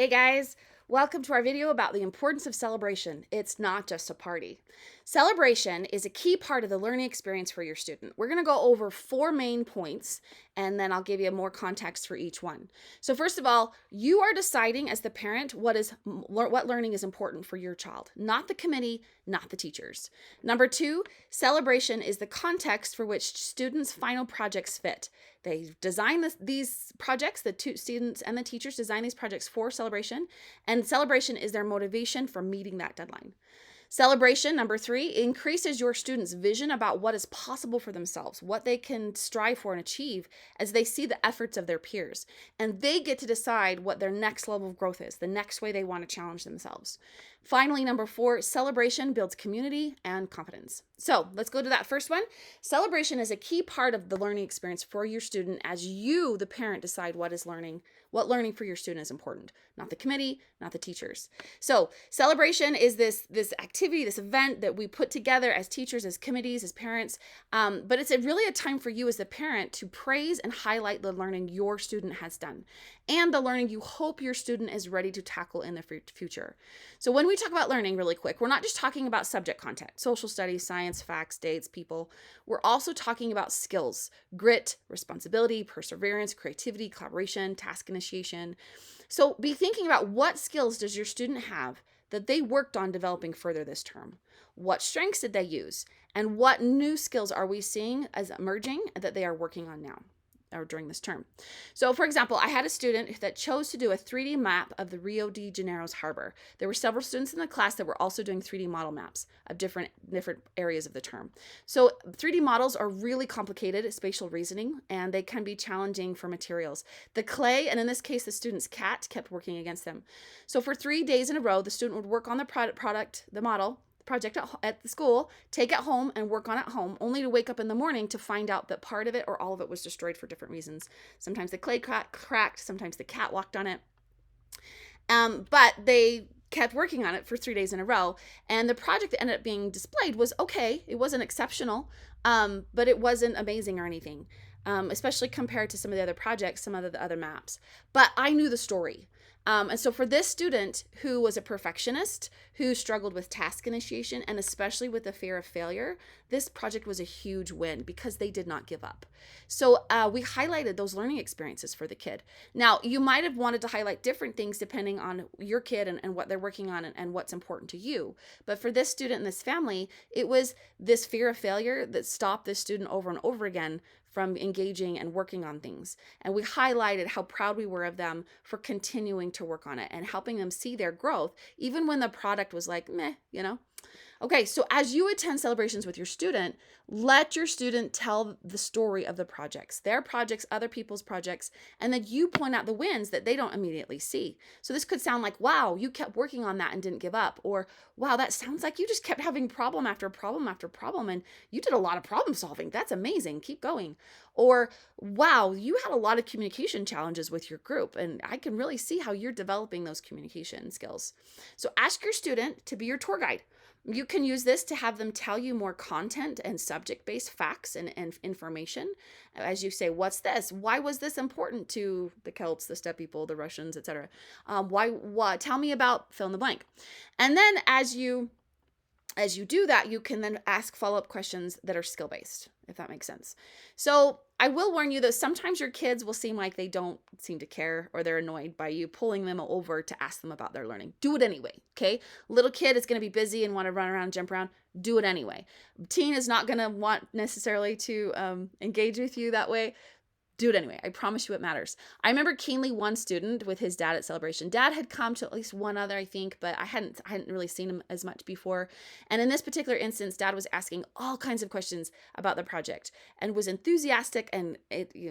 Hey guys, welcome to our video about the importance of celebration. It's not just a party. Celebration is a key part of the learning experience for your student. We're going to go over four main points and then I'll give you more context for each one. So first of all, you are deciding as the parent what learning is important for your child, not the committee, not the teachers. Number 2, celebration is the context for which students' final projects fit. They design these projects, the two students and the teachers design these projects for celebration, and celebration is their motivation for meeting that deadline. Celebration, number 3, increases your students' vision about what is possible for themselves, what they can strive for and achieve as they see the efforts of their peers. And they get to decide what their next level of growth is, the next way they want to challenge themselves. Finally, number 4, celebration builds community and confidence. So let's go to that first one. Celebration is a key part of the learning experience for your student as you, the parent, decide what learning for your student is important, not the committee, not the teachers. So celebration is this activity, this event that we put together as teachers, as committees, as parents, but it's really a time for you as the parent to praise and highlight the learning your student has done and the learning you hope your student is ready to tackle in the future. So when we talk about learning really quick, we're not just talking about subject content, social studies, science, facts, dates, people. We're also talking about skills, grit, responsibility, perseverance, creativity, collaboration, task initiation. So be thinking about what skills does your student have that they worked on developing further this term? What strengths did they use? And what new skills are we seeing as emerging that they are working on now or during this term? So for example, I had a student that chose to do a 3D map of the Rio de Janeiro's harbor. There were several students in the class that were also doing 3D model maps of different areas of the term. So 3D models are really complicated spatial reasoning, and they can be challenging for materials. The clay, and in this case the student's cat, kept working against them. So for 3 days in a row, the student would work on the project at the school, take it home and work on it at home, only to wake up in the morning to find out that part of it or all of it was destroyed for different reasons. Sometimes the clay cracked, sometimes the cat walked on it. But they kept working on it for 3 days in a row, and the project that ended up being displayed was okay. It wasn't exceptional, but it wasn't amazing or anything, especially compared to some of the other projects, some of the other maps. But I knew the story. And so for this student who was a perfectionist, who struggled with task initiation, and especially with the fear of failure, this project was a huge win because they did not give up. So we highlighted those learning experiences for the kid. Now, you might have wanted to highlight different things depending on your kid and what they're working on and what's important to you. But for this student and this family, it was this fear of failure that stopped this student over and over again from engaging and working on things. And we highlighted how proud we were of them for continuing to work on it and helping them see their growth, even when the product was like, meh, you know? Okay, so as you attend celebrations with your student, let your student tell the story of the projects, their projects, other people's projects, and then you point out the wins that they don't immediately see. So this could sound like, wow, you kept working on that and didn't give up. Or, wow, that sounds like you just kept having problem after problem after problem and you did a lot of problem solving. That's amazing. Keep going. Or, wow, you had a lot of communication challenges with your group and I can really see how you're developing those communication skills. So ask your student to be your tour guide. You can use this to have them tell you more content and subject-based facts and information. As you say, what's this? Why was this important to the Celts, the steppe people, the Russians, etc.? What? Tell me about fill in the blank. And then as you do that, you can then ask follow-up questions that are skill-based, if that makes sense. So I will warn you that sometimes your kids will seem like they don't seem to care or they're annoyed by you pulling them over to ask them about their learning. Do it anyway, okay? Little kid is going to be busy and want to run around, jump around. Do it anyway. Teen is not going to want necessarily to engage with you that way. Do it anyway. I promise you it matters. I remember keenly one student with his dad at celebration. Dad had come to at least one other, I think, but I hadn't really seen him as much before. And in this particular instance, Dad was asking all kinds of questions about the project and was enthusiastic and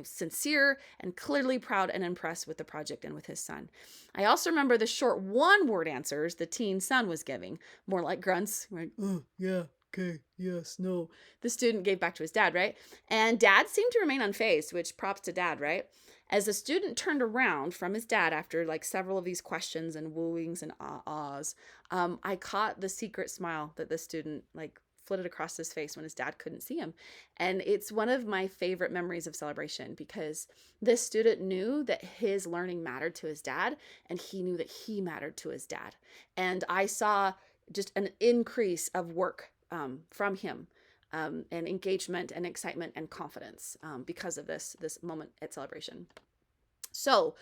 sincere and clearly proud and impressed with the project and with his son. I also remember the short one-word answers the teen son was giving, more like grunts, like, oh, yeah, okay, yes, no. The student gave back to his dad, right? And dad seemed to remain unfazed, which props to dad, right? As the student turned around from his dad after like several of these questions and wooings and ahs, I caught the secret smile that the student like flitted across his face when his dad couldn't see him. And it's one of my favorite memories of celebration because this student knew that his learning mattered to his dad, and he knew that he mattered to his dad. And I saw just an increase of work from him, and engagement and excitement and confidence because of this moment at celebration. So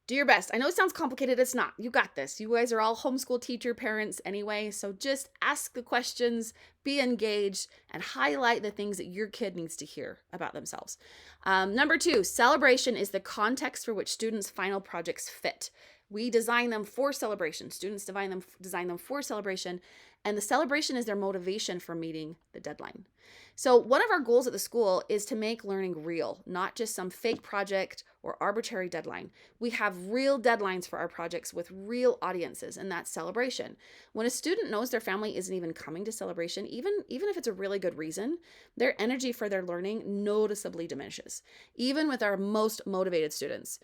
do your best. I know it sounds complicated. It's not. You got this. You guys are all homeschool teacher parents anyway. So just ask the questions, be engaged, and highlight the things that your kid needs to hear about themselves. Number 2, celebration is the context for which students' final projects fit. We design them for celebration. Students design them for celebration, and the celebration is their motivation for meeting the deadline. So one of our goals at the school is to make learning real, not just some fake project or arbitrary deadline. We have real deadlines for our projects with real audiences, and that's celebration. When a student knows their family isn't even coming to celebration, even if it's a really good reason, their energy for their learning noticeably diminishes, even with our most motivated students.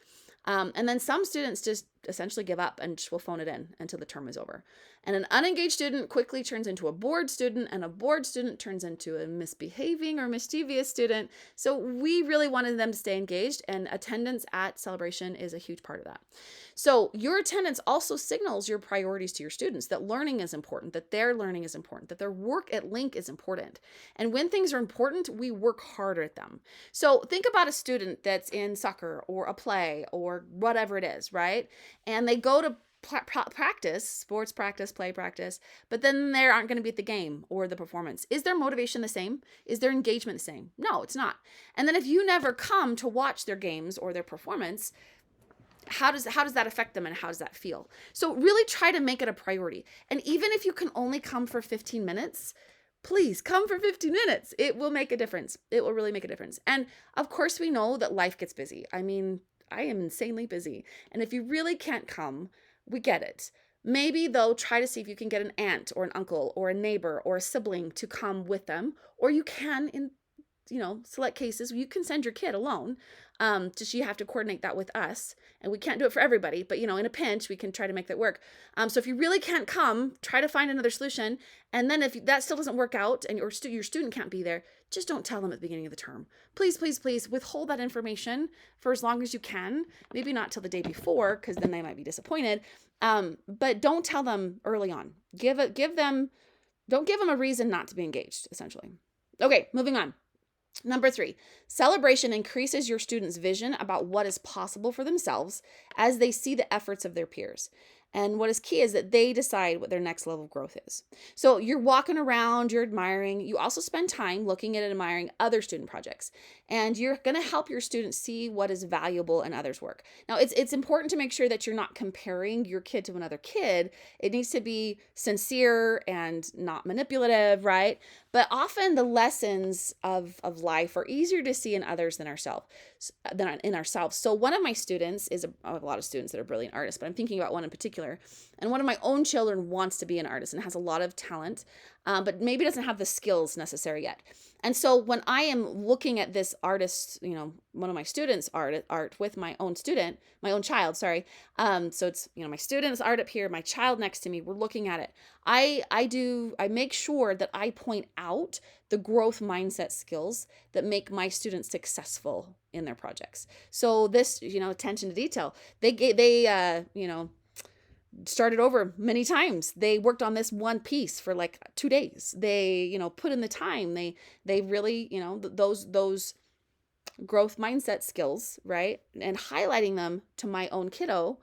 And then some students just essentially give up and just will phone it in until the term is over. And an unengaged student quickly turns into a bored student, and a bored student turns into a misbehaving or mischievous student. So we really wanted them to stay engaged, and attendance at celebration is a huge part of that. So your attendance also signals your priorities to your students, that learning is important, that their learning is important, that their work at Link is important. And when things are important, we work harder at them. So think about a student that's in soccer or a play or whatever it is, right? And they go to practice, sports practice, play practice, but then they aren't going to be at the game or the performance. Is their motivation the same? Is their engagement the same? No, it's not. And then if you never come to watch their games or their performance, how does that affect them, and how does that feel? So really try to make it a priority. And even if you can only come for 15 minutes, please come for 15 minutes. It will make a difference. It will really make a difference. And of course, we know that life gets busy. I mean, I am insanely busy. And if you really can't come, we get it. Maybe though, try to see if you can get an aunt or an uncle or a neighbor or a sibling to come with them, or you can, in select cases, you can send your kid alone. Just you have to coordinate that with us, and we can't do it for everybody, but in a pinch, we can try to make that work. So if you really can't come, try to find another solution. And then if that still doesn't work out and your student can't be there, just don't tell them at the beginning of the term. Please, please, please withhold that information for as long as you can. Maybe not till the day before, because then they might be disappointed. But don't tell them early on. Don't give them a reason not to be engaged, essentially. Okay, moving on. Number 3, celebration increases your students' vision about what is possible for themselves as they see the efforts of their peers. And what is key is that they decide what their next level of growth is. So you're walking around, you're admiring. You also spend time looking at and admiring other student projects. And you're going to help your students see what is valuable in others' work. Now, it's important to make sure that you're not comparing your kid to another kid. It needs to be sincere and not manipulative, right? But often the lessons of life are easier to see in others than in ourselves. So one of my students I have a lot of students that are brilliant artists, but I'm thinking about one in particular. And one of my own children wants to be an artist and has a lot of talent, but maybe doesn't have the skills necessary yet. And so when I am looking at this artist, one of my students' art with my own child, sorry. So it's, my student's art up here, my child next to me, we're looking at it. I make sure that I point out the growth mindset skills that make my students successful in their projects. So this, attention to detail, they started over many times. They worked on this one piece for like 2 days. They, put in the time. They really, those growth mindset skills, right? And highlighting them to my own kiddo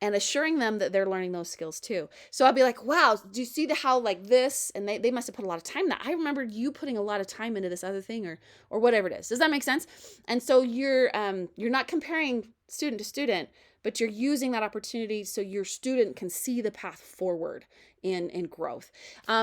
and assuring them that they're learning those skills too. So I'll be like, wow, do you see how like this? And they must have put a lot of time. That I remember you putting a lot of time into this other thing or whatever it is. Does that make sense? And so you're not comparing student to student, but you're using that opportunity so your student can see the path forward in growth.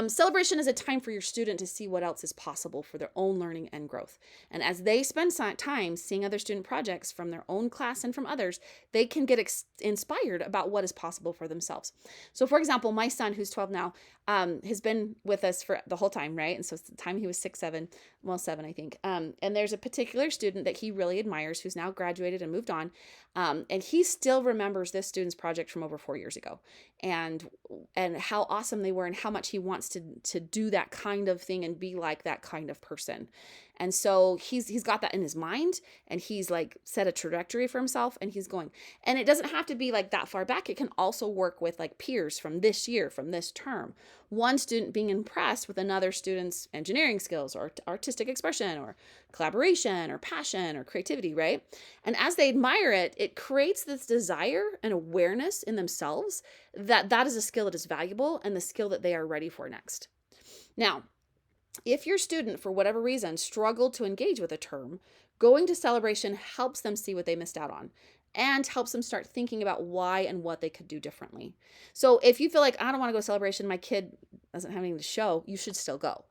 Celebration is a time for your student to see what else is possible for their own learning and growth. And as they spend time seeing other student projects from their own class and from others, they can get inspired about what is possible for themselves. So for example, my son, who's 12 now, has been with us for the whole time, right? And so it's the time he was 7, I think. And there's a particular student that he really admires who's now graduated and moved on. And he's still still remembers this student's project from over 4 years ago, and how awesome they were, and how much he wants to do that kind of thing and be like that kind of person. And so he's got that in his mind, and he's like set a trajectory for himself, and he's going. And it doesn't have to be like that far back. It can also work with like peers from this year, from this term. One student being impressed with another student's engineering skills, or artistic expression, or collaboration, or passion, or creativity, right? And as they admire it, it creates this desire and awareness in themselves that that is a skill that is valuable, and the skill that they are ready for next. Now, if your student, for whatever reason, struggled to engage with a term, going to celebration helps them see what they missed out on, and helps them start thinking about why and what they could do differently. So if you feel like, I don't want to go to celebration, my kid doesn't have anything to show, you should still go.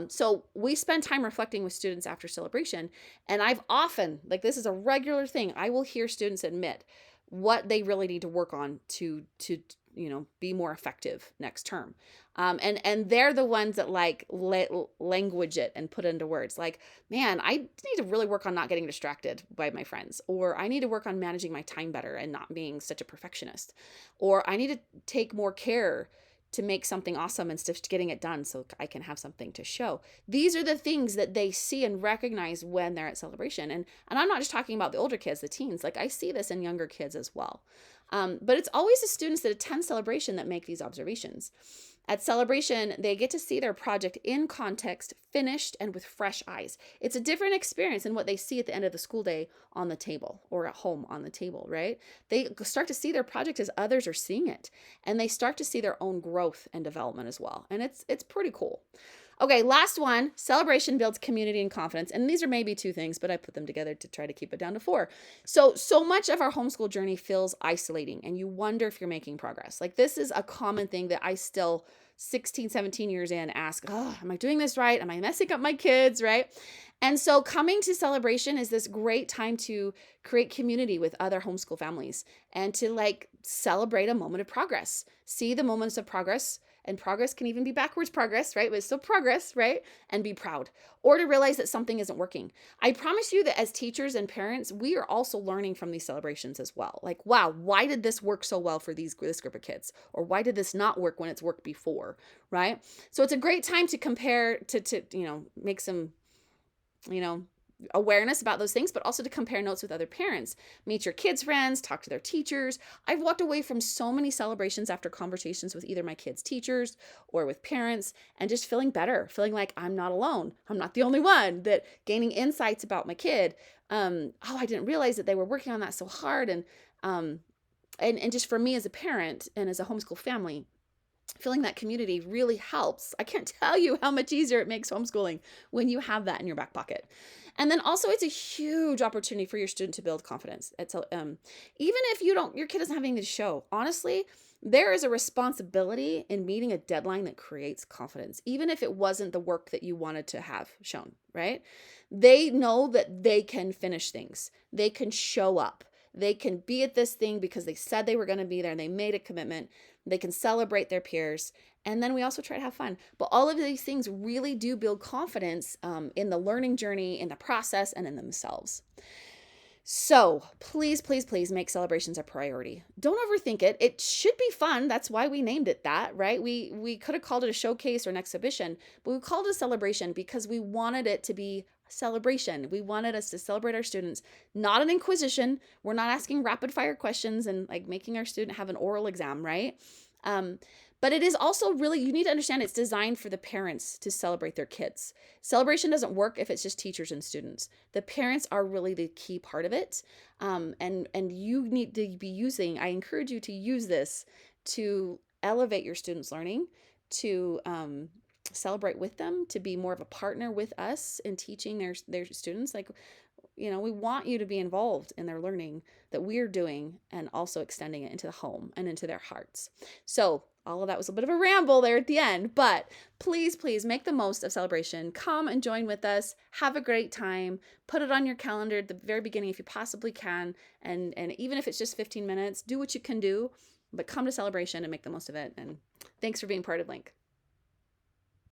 So we spend time reflecting with students after celebration, and I've often, like, this is a regular thing, I will hear students admit what they really need to work on to be more effective next term. And they're the ones that like language it and put it into words. Like, man, I need to really work on not getting distracted by my friends, or I need to work on managing my time better and not being such a perfectionist, or I need to take more care to make something awesome instead of getting it done so I can have something to show. These are the things that they see and recognize when they're at celebration. And I'm not just talking about the older kids, the teens. Like, I see this in younger kids as well. But it's always the students that attend celebration that make these observations. At celebration, they get to see their project in context, finished, and with fresh eyes. It's a different experience than what they see at the end of the school day on the table, or at home on the table, right? They start to see their project as others are seeing it, and they start to see their own growth and development as well. And it's pretty cool. Okay, last one. Celebration builds community and confidence. And these are maybe two things, but I put them together to try to keep it down to 4. So much of our homeschool journey feels isolating, and you wonder if you're making progress. Like, this is a common thing that I still, 16, 17 years in, ask, oh, am I doing this right? Am I messing up my kids, right? And so coming to celebration is this great time to create community with other homeschool families, and to like celebrate a moment of progress. See the moments of progress. And progress can even be backwards progress, right? But it's still progress, right? And be proud. Or to realize that something isn't working. I promise you that as teachers and parents, we are also learning from these celebrations as well. Like, wow, why did this work so well for this group of kids? Or why did this not work when it's worked before, right? So it's a great time to compare, to make some, awareness about those things, but also to compare notes with other parents. Meet your kids' friends, talk to their teachers. I've walked away from so many celebrations after conversations with either my kids' teachers or with parents, and just feeling better, feeling like I'm not alone. I'm not the only one, that gaining insights about my kid. I didn't realize that they were working on that so hard. And just for me as a parent and as a homeschool family, feeling that community really helps. I can't tell you how much easier it makes homeschooling when you have that in your back pocket. And then also, it's a huge opportunity for your student to build confidence. Even if your kid doesn't have anything to show, honestly, there is a responsibility in meeting a deadline that creates confidence, even if it wasn't the work that you wanted to have shown, right? They know that they can finish things. They can show up. They can be at this thing because they said they were going to be there and they made a commitment. They can celebrate their peers. And then we also try to have fun. But all of these things really do build confidence in the learning journey, in the process, and in themselves. So please, please, please make celebrations a priority. Don't overthink it. It should be fun. That's why we named it that, right? We could have called it a showcase or an exhibition, but we called it a celebration because we wanted it to be a celebration. We wanted us to celebrate our students, not an inquisition. We're not asking rapid fire questions and like making our student have an oral exam, right? But it is also really, you need to understand, it's designed for the parents to celebrate their kids. Celebration doesn't work if it's just teachers and students. The parents are really the key part of it. And you need to be I encourage you to use this to elevate your students' learning, to celebrate with them, to be more of a partner with us in teaching their students. Like, we want you to be involved in their learning that we're doing, and also extending it into the home and into their hearts. So all of that was a bit of a ramble there at the end, but please, please make the most of celebration. Come and join with us. Have a great time. Put it on your calendar at the very beginning if you possibly can. And even if it's just 15 minutes, do what you can do, but come to celebration and make the most of it. And thanks for being part of Link.